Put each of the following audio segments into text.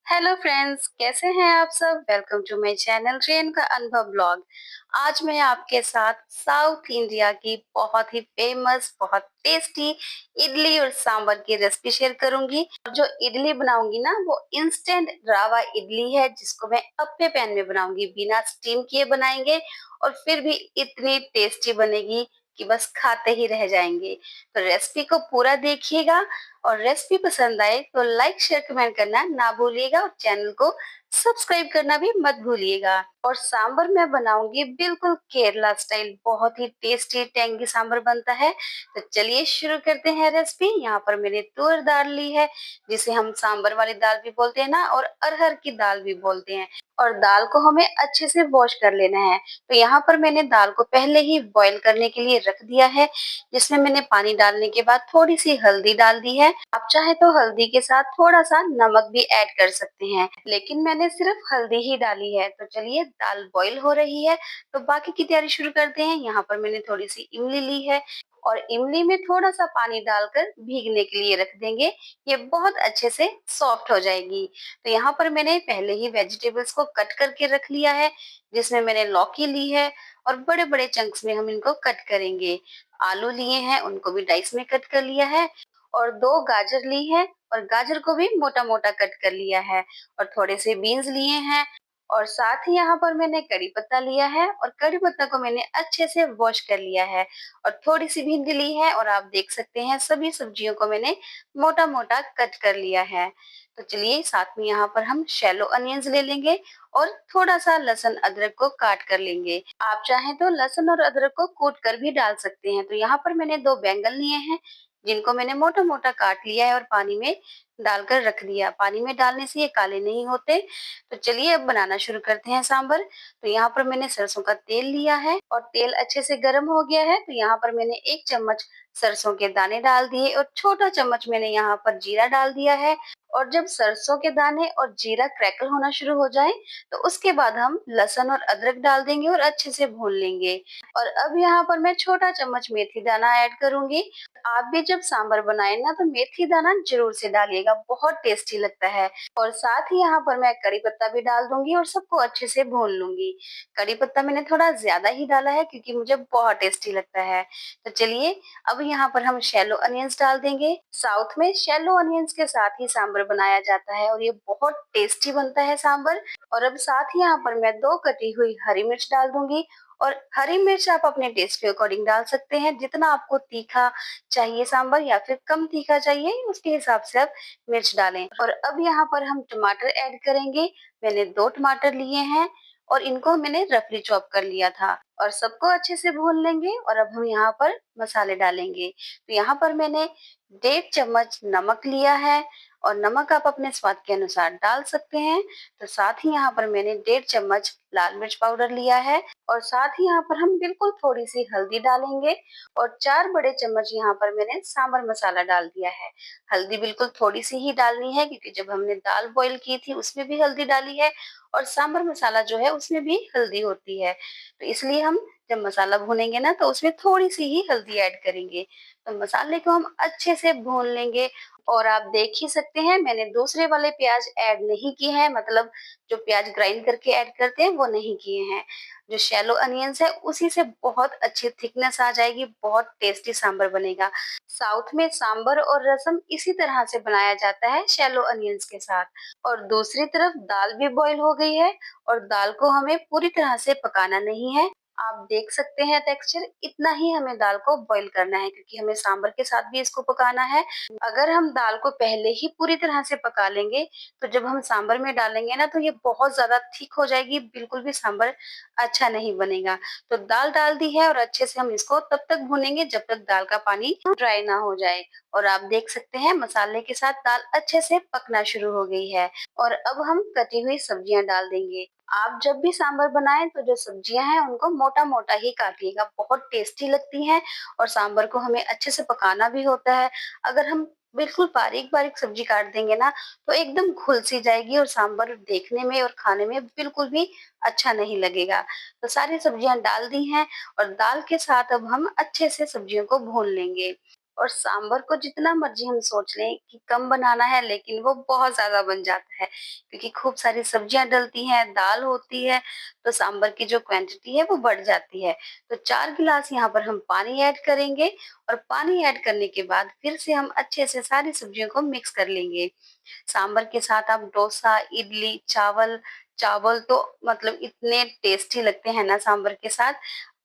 Hello friends, कैसे हैं आप सब। Welcome to my channel train का अनुभव ब्लॉग। आज मैं आपके साथ साउथ इंडिया की बहुत ही फेमस, बहुत टेस्टी इडली और सांभर की रेसिपी शेयर करूंगी। और जो इडली बनाऊंगी ना, वो इंस्टेंट रावा इडली है, जिसको मैं अपने पैन में बनाऊंगी, बिना स्टीम किए बनाएंगे। और फिर भी इतनी टेस्टी बनेगी कि बस खाते ही रह जाएंगे। तो रेसिपी को पूरा देखिएगा, और रेसिपी पसंद आए तो लाइक शेयर कमेंट करना ना भूलिएगा, और चैनल को सब्सक्राइब करना भी मत भूलिएगा। और सांबर मैं बनाऊंगी बिल्कुल केरला स्टाइल, बहुत ही टेस्टी टेंगी सांबर बनता है। तो चलिए शुरू करते हैं रेसिपी। यहाँ पर मैंने तूर दाल ली है, जिसे हम सांबर वाली दाल भी बोलते हैं ना, और अरहर की दाल भी बोलते हैं। और दाल को हमें अच्छे से वॉश कर लेना है। तो यहाँ पर मैंने दाल को पहले ही बॉईल करने के लिए रख दिया है, जिसमें मैंने पानी डालने के बाद थोड़ी सी हल्दी डाल दी है। आप चाहे तो हल्दी के साथ थोड़ा सा नमक भी ऐड कर सकते हैं, लेकिन मैंने सिर्फ हल्दी ही डाली है। तो चलिए, दाल बॉईल हो रही है तो बाकी की तैयारी शुरू करते हैं। यहाँ पर मैंने थोड़ी सी इमली ली है, और इमली में थोड़ा सा पानी डालकर भीगने के लिए रख देंगे। ये बहुत अच्छे से सॉफ्ट हो जाएगी। तो यहाँ पर मैंने पहले ही वेजिटेबल्स को कट करके रख लिया है, जिसमें मैंने लौकी ली है, और बड़े बड़े चंक्स में हम इनको कट करेंगे। आलू लिए हैं, उनको भी डाइस में कट कर लिया है। और दो गाजर ली है, और गाजर को भी मोटा मोटा कट कर लिया है। और थोड़े से बीन्स लिए हैं। और साथ ही यहाँ पर मैंने कड़ी पत्ता लिया है, और कड़ी पत्ता को मैंने अच्छे से वॉश कर लिया है। और थोड़ी सी भिंडी ली है, और आप देख सकते हैं सभी सब्जियों को मैंने मोटा मोटा कट कर लिया है। तो चलिए, साथ में यहाँ पर हम शैलो अनियंस ले लेंगे, और थोड़ा सा लहसुन अदरक को काट कर लेंगे। आप चाहें तो लहसुन और अदरक को कूट कर भी डाल सकते हैं। तो यहाँ पर मैंने दो बैंगन लिए हैं, जिनको मैंने मोटा मोटा काट लिया है और पानी में डालकर रख दिया। पानी में डालने से ये काले नहीं होते। तो चलिए, अब बनाना शुरू करते हैं सांभर। तो यहाँ पर मैंने सरसों का तेल लिया है, और तेल अच्छे से गर्म हो गया है। तो यहाँ पर मैंने 1 चम्मच सरसों के दाने डाल दिए, और छोटा चम्मच मैंने यहाँ पर जीरा डाल दिया है। और जब सरसों के दाने और जीरा क्रैकल होना शुरू हो जाए, तो उसके बाद हम लहसुन और अदरक डाल देंगे और अच्छे से भून लेंगे। और अब यहाँ पर मैं छोटा चम्मच मेथी दाना ऐड करूंगी। आप भी जब सांभर बनाए ना, तो मेथी दाना जरूर से डालिएगा, बहुत टेस्टी लगता है। और साथ ही यहाँ पर मैं कड़ी पत्ता भी डाल दूंगी, और सबको अच्छे से भून लूंगी। कड़ी पत्ता मैंने थोड़ा ज्यादा ही डाला है, क्योंकि मुझे बहुत टेस्टी लगता है। तो चलिए, अब यहाँ पर हम शैलो अनियंस डाल देंगे। साउथ में शैलो अनियंस के साथ ही सांभर बनाया जाता है, और ये बहुत टेस्टी बनता है सांभर। और अब साथ ही यहाँ पर मैं दो कटी हुई हरी मिर्च डाल दूंगी। और हरी मिर्च आप अपने टेस्ट के अकॉर्डिंग डाल सकते हैं, जितना आपको तीखा चाहिए सांभर, या फिर कम तीखा चाहिए, उसके हिसाब से आप मिर्च डालें। और अब यहाँ पर हम टमाटर ऐड करेंगे। मैंने दो टमाटर लिए हैं, और इनको मैंने रफली चॉप कर लिया था। और सबको अच्छे से भून लेंगे। और अब हम यहाँ पर मसाले डालेंगे। तो यहाँ पर मैंने 1.5 चम्मच नमक लिया है, और नमक आप अपने स्वाद के अनुसार डाल सकते हैं। तो साथ ही यहाँ पर मैंने 1.5 चम्मच लाल मिर्च पाउडर लिया है, और साथ ही यहाँ पर हम बिल्कुल थोड़ी सी हल्दी डालेंगे। और 4 बड़े चम्मच यहाँ पर मैंने सांबर मसाला डाल दिया है। हल्दी बिल्कुल थोड़ी सी ही डालनी है, क्योंकि जब हमने दाल बॉईल की थी उसमें भी हल्दी डाली है, और सांबर मसाला जो है उसमें भी हल्दी होती है। तो इसलिए हम जब मसाला भूनेंगे ना, तो उसमें थोड़ी सी ही हल्दी ऐड करेंगे। तो मसाले को हम अच्छे से भून लेंगे। और आप देख ही सकते हैं, मैंने दूसरे वाले प्याज ऐड नहीं किए हैं, मतलब जो प्याज ग्राइंड करके ऐड करते हैं वो नहीं किए हैं। जो शैलो अनियंस है, उसी से बहुत अच्छी थिकनेस आ जाएगी, बहुत टेस्टी सांबर बनेगा। साउथ में सांबर और रसम इसी तरह से बनाया जाता है, शैलो अनियंस के साथ। और दूसरी तरफ दाल भी बॉईल हो गई है, और दाल को हमें पूरी तरह से पकाना नहीं है। आप देख सकते हैं टेक्सचर, इतना ही हमें दाल को बॉईल करना है, क्योंकि हमें सांबर के साथ भी इसको पकाना है। अगर हम दाल को पहले ही पूरी तरह से पका लेंगे, तो जब हम सांबर में डालेंगे ना, तो ये बहुत ज्यादा थिक हो जाएगी, बिल्कुल भी सांबर अच्छा नहीं बनेगा। तो दाल डाल दी है, और अच्छे से हम इसको तब तक भूनेंगे जब तक दाल का पानी ड्राई ना हो जाए। और आप देख सकते हैं, मसाले के साथ दाल अच्छे से पकना शुरू हो गई है। और अब हम कटी हुई सब्जियां डाल देंगे। आप जब भी सांबर बनाएं, तो जो सब्जियां हैं उनको मोटा मोटा ही काटिएगा, बहुत टेस्टी लगती हैं। और सांबर को हमें अच्छे से पकाना भी होता है। अगर हम बिल्कुल बारीक बारीक सब्जी काट देंगे ना, तो एकदम घुल सी जाएगी, और सांबर देखने में और खाने में बिल्कुल भी अच्छा नहीं लगेगा। तो सारी सब्जियां डाल दी हैं, और दाल के साथ अब हम अच्छे से सब्जियों को भून लेंगे। और सांभर को जितना मर्जी हम सोच लें कि कम बनाना है, लेकिन वो बहुत ज़्यादा बन जाता है क्योंकि खूब सारी सब्जियाँ डलती हैं, दाल होती है, तो सांभर की जो क्वांटिटी है वो बढ़ जाती है। तो 4 गिलास यहाँ पर हम पानी ऐड करेंगे और पानी ऐड करने के बाद फिर से हम अच्छे से सारी सब्जियों को मिक्स कर लेंगे। सांभर के साथ आप डोसा, इडली, चावल चावल तो मतलब इतने टेस्टी लगते हैं ना सांभर के साथ।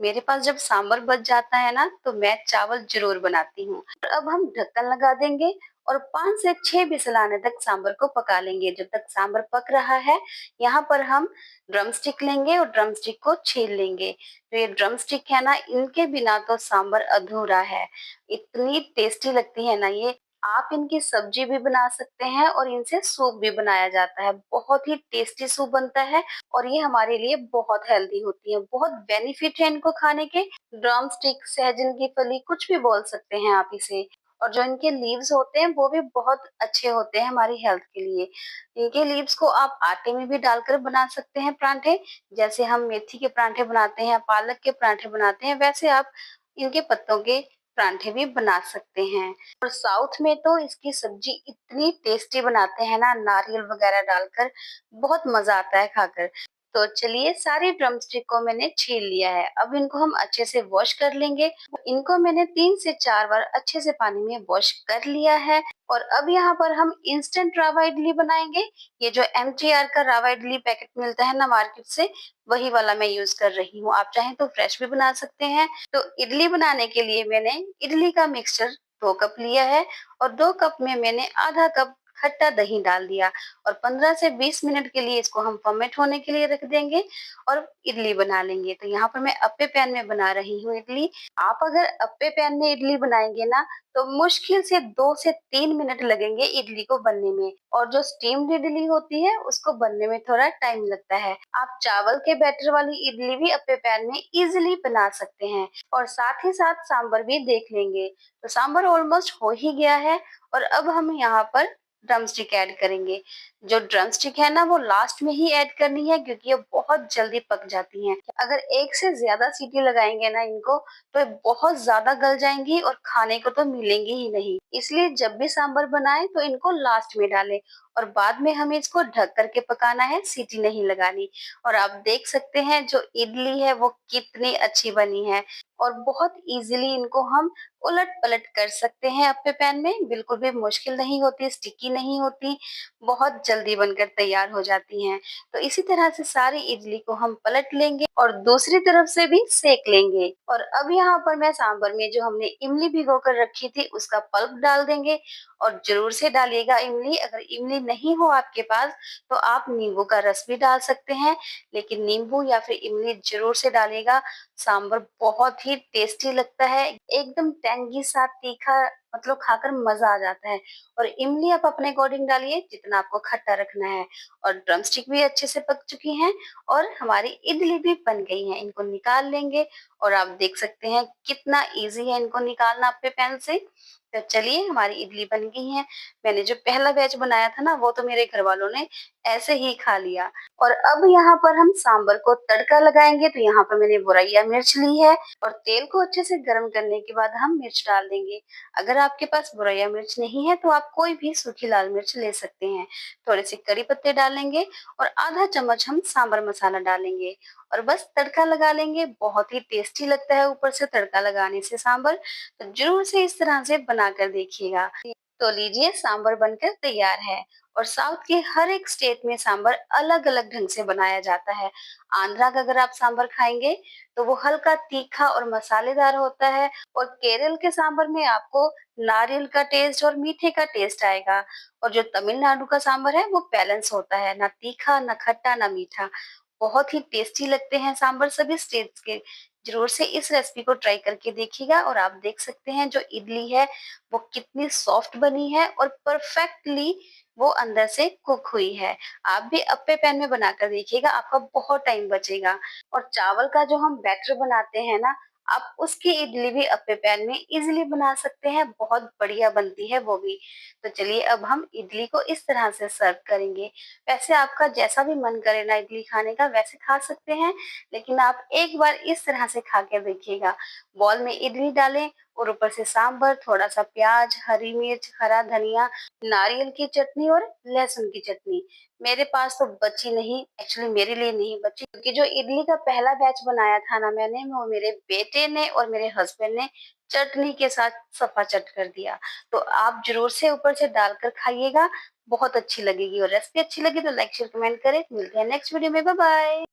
मेरे पास जब सांभर बच जाता है ना, तो मैं चावल ज़रूर बनाती हूँ। और अब हम ढक्कन लगा देंगे और 5 से 6 विसल आने तक सांभर को पका लेंगे। जब तक सांभर पक रहा है, यहाँ पर हम ड्रम स्टिक लेंगे और ड्रम स्टिक को छील लेंगे। तो ये ड्रम स्टिक है ना, इनके बिना तो सांभर अधूरा है। इतनी टेस्टी लगती है ना ये। आप इनकी सब्जी भी बना सकते हैं और इनसे सूप भी बनाया जाता है। बहुत ही टेस्टी सूप बनता है और ये हमारे लिए बहुत हेल्दी होती है। बहुत बेनिफिट है इनको खाने के। ड्रम स्टिक, सहजन की फली, कुछ भी बोल सकते हैं आप इसे। और जो इनके लीव्स होते हैं वो भी बहुत अच्छे होते हैं हमारी हेल्थ के लिए। इनके लीव्स को आप आटे में भी डालकर बना सकते हैं परांठे। जैसे हम मेथी के परांठे बनाते हैं, पालक के परांठे बनाते हैं, वैसे आप इनके पत्तों के परांठे भी बना सकते हैं। और साउथ में तो इसकी सब्जी इतनी टेस्टी बनाते हैं ना, नारियल वगैरह डालकर, बहुत मजा आता है खाकर। तो चलिए, सारे ड्रम स्टिक को मैंने छील लिया है। अब इनको हम अच्छे से वॉश कर लेंगे। इनको मैंने 3 से 4 बार अच्छे से पानी में वॉश कर लिया है। और अब यहाँ पर हम इंस्टेंट रवा इडली बनाएंगे। ये जो एमटीआर का रवा इडली पैकेट मिलता है ना मार्केट से, वही वाला मैं यूज कर रही हूँ। आप चाहें तो फ्रेश भी बना सकते हैं। तो इडली बनाने के लिए मैंने इडली का मिक्सचर 2 कप लिया है और 2 कप में मैंने आधा कप खट्टा दही डाल दिया और 15 से 20 मिनट के लिए इसको हम फर्मेंट होने के लिए रख देंगे और इडली बना लेंगे। तो यहाँ पर मैं अप्पे पैन में बना रही हूँ इडली। आप अगर अप्पे पैन में इडली बनाएंगे ना, तो मुश्किल से 2 से 3 मिनट लगेंगे इडली को बनने में। और जो स्टीम्ड इडली होती है उसको बनने में थोड़ा टाइम लगता है। आप चावल के बैटर वाली इडली भी अप्पे पैन में इजीली बना सकते हैं। और साथ ही साथ सांभर भी देख लेंगे। तो सांभर ऑलमोस्ट हो ही गया है और अब हम यहाँ पर ड्रम स्टिक ऐड करेंगे। जो ड्रम स्टिक है ना, वो लास्ट में ही ऐड करनी है क्योंकि ये बहुत जल्दी पक जाती हैं। अगर एक से ज्यादा सीटी लगाएंगे ना इनको, तो ये बहुत ज्यादा गल जाएंगी और खाने को तो मिलेंगी ही नहीं। इसलिए जब भी सांभर बनाएं तो इनको लास्ट में डालें और बाद में हमें इसको ढक करके पकाना है, सीटी नहीं लगानी। और आप देख सकते हैं जो इडली है वो कितनी अच्छी बनी है और बहुत इजीली इनको हम उलट पलट कर सकते हैं अप्पे पैन में। बिल्कुल भी मुश्किल नहीं होती, स्टिकी नहीं होती, बहुत जल्दी बनकर तैयार हो जाती हैं। तो इसी तरह से सारी इडली को हम पलट लेंगे और दूसरी तरफ से भी सेक लेंगे। और अब यहाँ पर मैं सांभर में जो हमने इमली भिगो कर रखी थी उसका पल्प डाल देंगे। और जरूर से डालिएगा इमली। अगर इमली नहीं हो आपके पास तो आप नींबू का रस भी डाल सकते हैं, लेकिन नींबू या फिर इमली जरूर से डालिएगा। सांभर बहुत ही टेस्टी लगता है, एकदम टेंगी सा तीखा, मतलब खाकर मजा आ जाता है। और इमली आप अपने अकॉर्डिंग डालिए जितना आपको खट्टा रखना है। और ड्रम स्टिक भी अच्छे से पक चुकी हैं और हमारी इडली भी बन गई है। इनको निकाल लेंगे और आप देख सकते हैं कितना इजी है इनको निकालना अपने पैन से। तो चलिए, हमारी इडली बन गई है। मैंने जो पहला बैच बनाया था ना, वो तो मेरे घर वालों ने ऐसे ही खा लिया। और अब यहाँ पर हम सांभर को तड़का लगाएंगे। तो यहाँ पर मैंने बुरैया मिर्च ली है और तेल को अच्छे से गर्म करने के बाद हम मिर्च डाल देंगे। अगर आपके पास बुरैया मिर्च नहीं है तो आप कोई भी सूखी लाल मिर्च ले सकते हैं। थोड़े से करी पत्ते डालेंगे और आधा चम्मच हम सांभर मसाला डालेंगे और बस तड़का लगा लेंगे। बहुत ही टेस्टी लगता है ऊपर से तड़का लगाने से सांभर। तो जरूर से इस तरह से बनाकर देखिएगा। तो लीजिए, सांभर बनकर तैयार है। और साउथ के हर एक स्टेट में सांभर अलग अलग ढंग से बनाया जाता है। आंध्रा का अगर आप सांभर खाएंगे तो वो हल्का तीखा और मसालेदार होता है। और केरल के सांभर में आपको नारियल का टेस्ट और मीठे का टेस्ट आएगा। और जो तमिलनाडु का सांभर है वो बैलेंस होता है, ना तीखा, ना खट्टा, ना मीठा। बहुत ही टेस्टी लगते हैं सांभर सभी स्टेट्स के। जरूर से इस रेसिपी को ट्राई करके देखिएगा। और आप देख सकते हैं जो इडली है वो कितनी सॉफ्ट बनी है और परफेक्टली वो अंदर से कुक हुई है। आप भी अप्पे पैन में बनाकर देखिएगा, आपका बहुत टाइम बचेगा। और चावल का जो हम बैटर बनाते हैं ना, आप उसकी इडली भी अप्पे पैन में इजीली बना सकते हैं, बहुत बढ़िया बनती है वो भी। तो चलिए, अब हम इडली को इस तरह से सर्व करेंगे। वैसे आपका जैसा भी मन करे ना इडली खाने का, वैसे खा सकते हैं, लेकिन आप एक बार इस तरह से खा के देखिएगा। बॉल में इडली डालें और ऊपर से सांभर, थोड़ा-सा प्याज, हरी मिर्च, हरा धनिया, नारियल की चटनी और लहसुन की चटनी। मेरे पास तो बची नहीं, एक्चुअली मेरे लिए नहीं बची, क्योंकि जो इडली का पहला बैच बनाया था ना मैंने, वो मेरे बेटे ने और मेरे हस्बैंड ने चटनी के साथ सफा-चट कर दिया। तो आप ज़रूर से ऊपर से डालकर खाइएगा, बहुत अच्छी लगेगी। और रेसिपी अच्छी लगी तो लाइक, शेयर, कमेंट करें। मिलते हैं नेक्स्ट वीडियो में, बाय बाय।